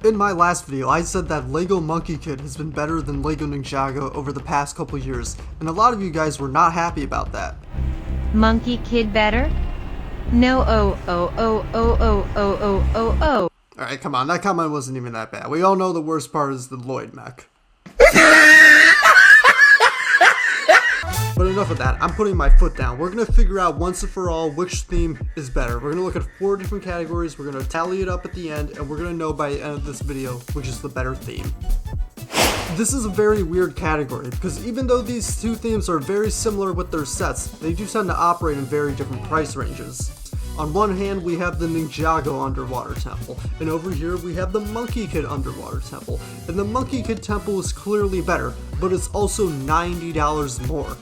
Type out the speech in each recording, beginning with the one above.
In my last video, I said that Lego Monkey Kid has been better than Lego Ninjago over the past couple years, and a lot of you guys were not happy about that. Monkey Kid better? No, Alright, come on, that comment wasn't even that bad. We all know the worst part is the Lloyd mech. But enough of that, I'm putting my foot down. We're going to figure out once and for all which theme is better. We're going to look at 4 different categories, we're going to tally it up at the end, and we're going to know by the end of this video which is the better theme. This is a very weird category, because even though these two themes are very similar with their sets, they do tend to operate in very different price ranges. On one hand, we have the Ninjago Underwater Temple, and over here we have the Monkey Kid Underwater Temple. And the Monkey Kid Temple is clearly better, but it's also $90 more.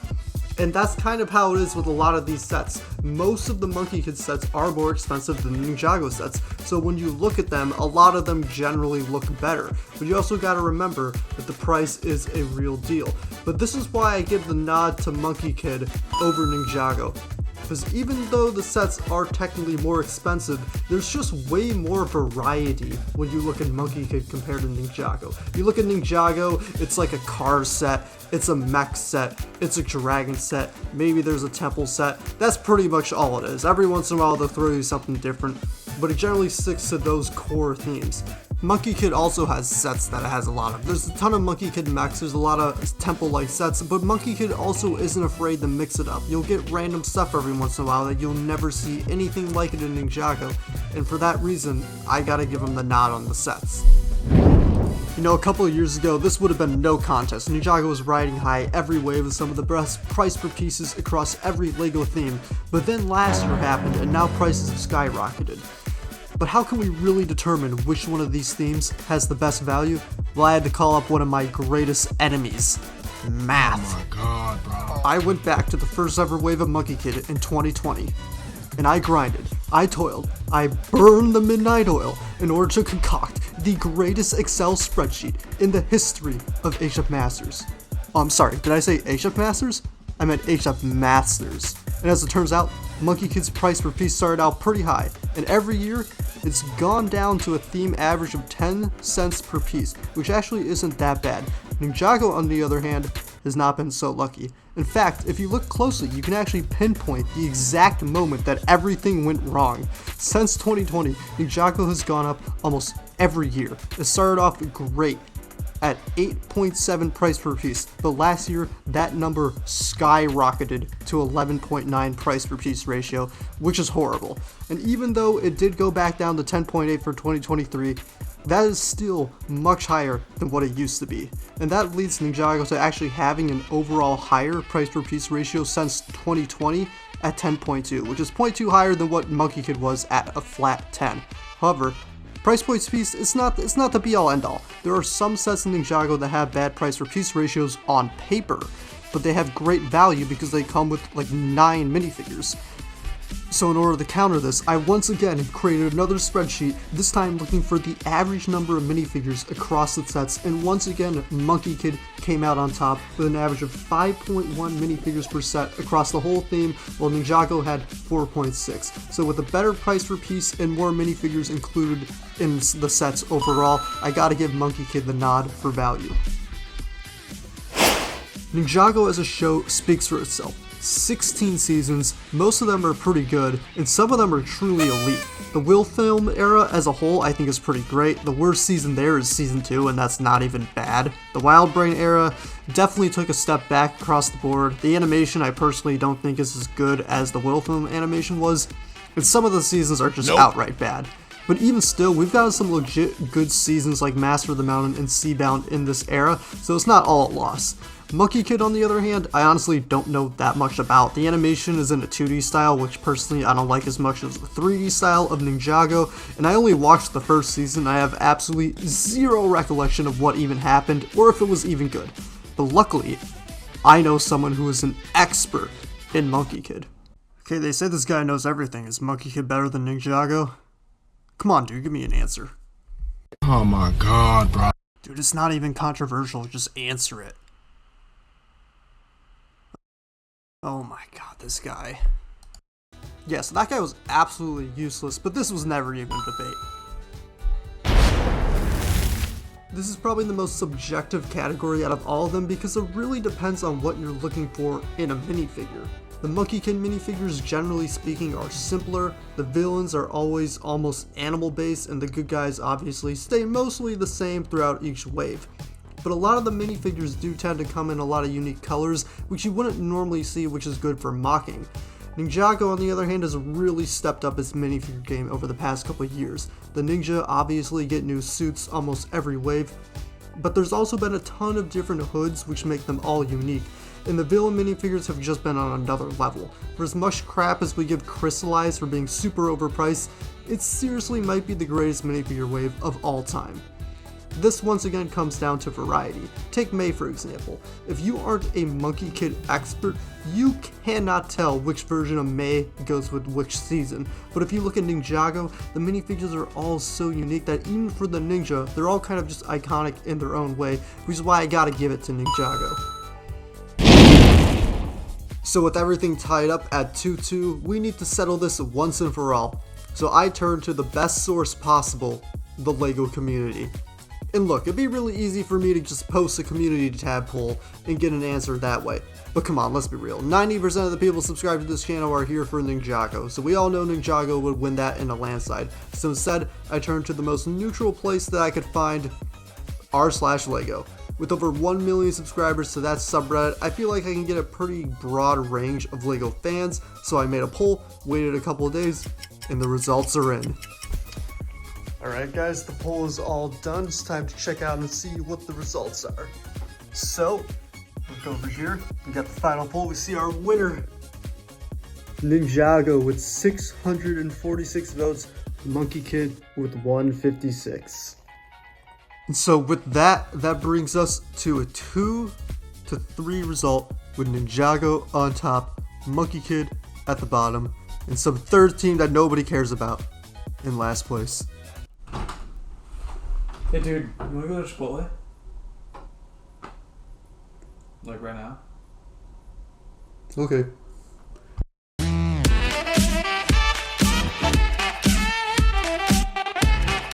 And that's kind of how it is with a lot of these sets. Most of the Monkey Kid sets are more expensive than the Ninjago sets, so when you look at them, a lot of them generally look better. But you also gotta remember that the price is a real deal. But this is why I give the nod to Monkey Kid over Ninjago. Because even though the sets are technically more expensive, there's just way more variety when you look at Monkey Kid compared to Ninjago. You look at Ninjago, it's like a car set, it's a mech set, it's a dragon set, maybe there's a temple set. That's pretty much all it is. Every once in a while they'll throw you something different, but it generally sticks to those core themes. Monkey Kid also has sets that it has a lot of. There's a ton of Monkey Kid mechs, there's a lot of temple-like sets, but Monkey Kid also isn't afraid to mix it up. You'll get random stuff every once in a while that you'll never see anything like it in Ninjago, and for that reason, I gotta give him the nod on the sets. You know, a couple of years ago, this would have been no contest. Ninjago was riding high every wave with some of the best price per pieces across every Lego theme, but then last year happened, and now prices have skyrocketed. But how can we really determine which one of these themes has the best value? Well, I had to call up one of my greatest enemies, math. Oh my god, bro. I went back to the first ever wave of Monkey Kid in 2020, and I grinded, I toiled, I burned the midnight oil in order to concoct the greatest Excel spreadsheet in the history of Hfmasters. Oh, I'm sorry, did I say Hfmasters? I meant Hfmasters. And as it turns out, Monkey Kid's price per piece started out pretty high, and every year, it's gone down to a theme average of 10 cents per piece, which actually isn't that bad. Ninjago, on the other hand, has not been so lucky. In fact, if you look closely, you can actually pinpoint the exact moment that everything went wrong. Since 2020, Ninjago has gone up almost every year. It started off great at 8.7 price per piece, but last year that number skyrocketed to 11.9 price per piece ratio, which is horrible. And even though it did go back down to 10.8 for 2023, that is still much higher than what it used to be. And that leads Ninjago to actually having an overall higher price per piece ratio since 2020 at 10.2, which is 0.2 higher than what Monkey Kid was at a flat 10. However, price per piece, it's not the be-all end-all. There are some sets in Ninjago that have bad price per piece ratios on paper, but they have great value because they come with like 9 minifigures. So in order to counter this, I once again created another spreadsheet, this time looking for the average number of minifigures across the sets, and once again, Monkey Kid came out on top with an average of 5.1 minifigures per set across the whole theme, while Ninjago had 4.6. So with a better price per piece and more minifigures included in the sets overall, I gotta give Monkey Kid the nod for value. Ninjago as a show speaks for itself. 16 seasons, most of them are pretty good, and some of them are truly elite. The Will Film era as a whole I think is pretty great. The worst season there is season 2, and that's not even bad. The Wild Brain era definitely took a step back across the board. The animation I personally don't think is as good as the Will Film animation was, and some of the seasons are just outright bad. But even still, we've gotten some legit good seasons like Master of the Mountain and Seabound in this era, so it's not all a loss. Monkey Kid, on the other hand, I honestly don't know that much about. The animation is in a 2D style, which personally I don't like as much as the 3D style of Ninjago, and I only watched the first season. I have absolutely zero recollection of what even happened, or if it was even good. But luckily, I know someone who is an expert in Monkey Kid. Okay, they say this guy knows everything. Is Monkey Kid better than Ninjago? Come on, dude, give me an answer. Oh my god, bro. Dude, it's not even controversial, just answer it. Oh my god, this guy. Yeah, so that guy was absolutely useless, but this was never even a debate. This is probably the most subjective category out of all of them because it really depends on what you're looking for in a minifigure. The Monkie Kid minifigures, generally speaking, are simpler, the villains are always almost animal based, and the good guys obviously stay mostly the same throughout each wave. But a lot of the minifigures do tend to come in a lot of unique colors, which you wouldn't normally see, which is good for mocking. Ninjago, on the other hand, has really stepped up its minifigure game over the past couple of years. The ninja obviously get new suits almost every wave, but there's also been a ton of different hoods which make them all unique, and the villain minifigures have just been on another level. For as much crap as we give Crystallized for being super overpriced, it seriously might be the greatest minifigure wave of all time. This once again comes down to variety. Take May for example. If you aren't a Monkie Kid expert, you cannot tell which version of May goes with which season. But if you look at Ninjago, the minifigures are all so unique that even for the ninja, they're all kind of just iconic in their own way, which is why I gotta give it to Ninjago. So with everything tied up at 2-2, we need to settle this once and for all. So I turn to the best source possible, the Lego community. And look, it'd be really easy for me to just post a community tab poll and get an answer that way. But come on, let's be real. 90% of the people subscribed to this channel are here for Ninjago, so we all know Ninjago would win that in a landslide. So instead, I turned to the most neutral place that I could find, r/Lego. With over 1 million subscribers to that subreddit, I feel like I can get a pretty broad range of Lego fans, so I made a poll, waited a couple of days, and the results are in. Alright guys, the poll is all done. It's time to check out and see what the results are. So, look over here. We got the final poll. We see our winner, Ninjago, with 646 votes. Monkie Kid with 156. And so with that, that brings us to a 2-3 result with Ninjago on top, Monkie Kid at the bottom, and some third team that nobody cares about in last place. Hey dude, you wanna go to Chipotle? Like right now? Okay.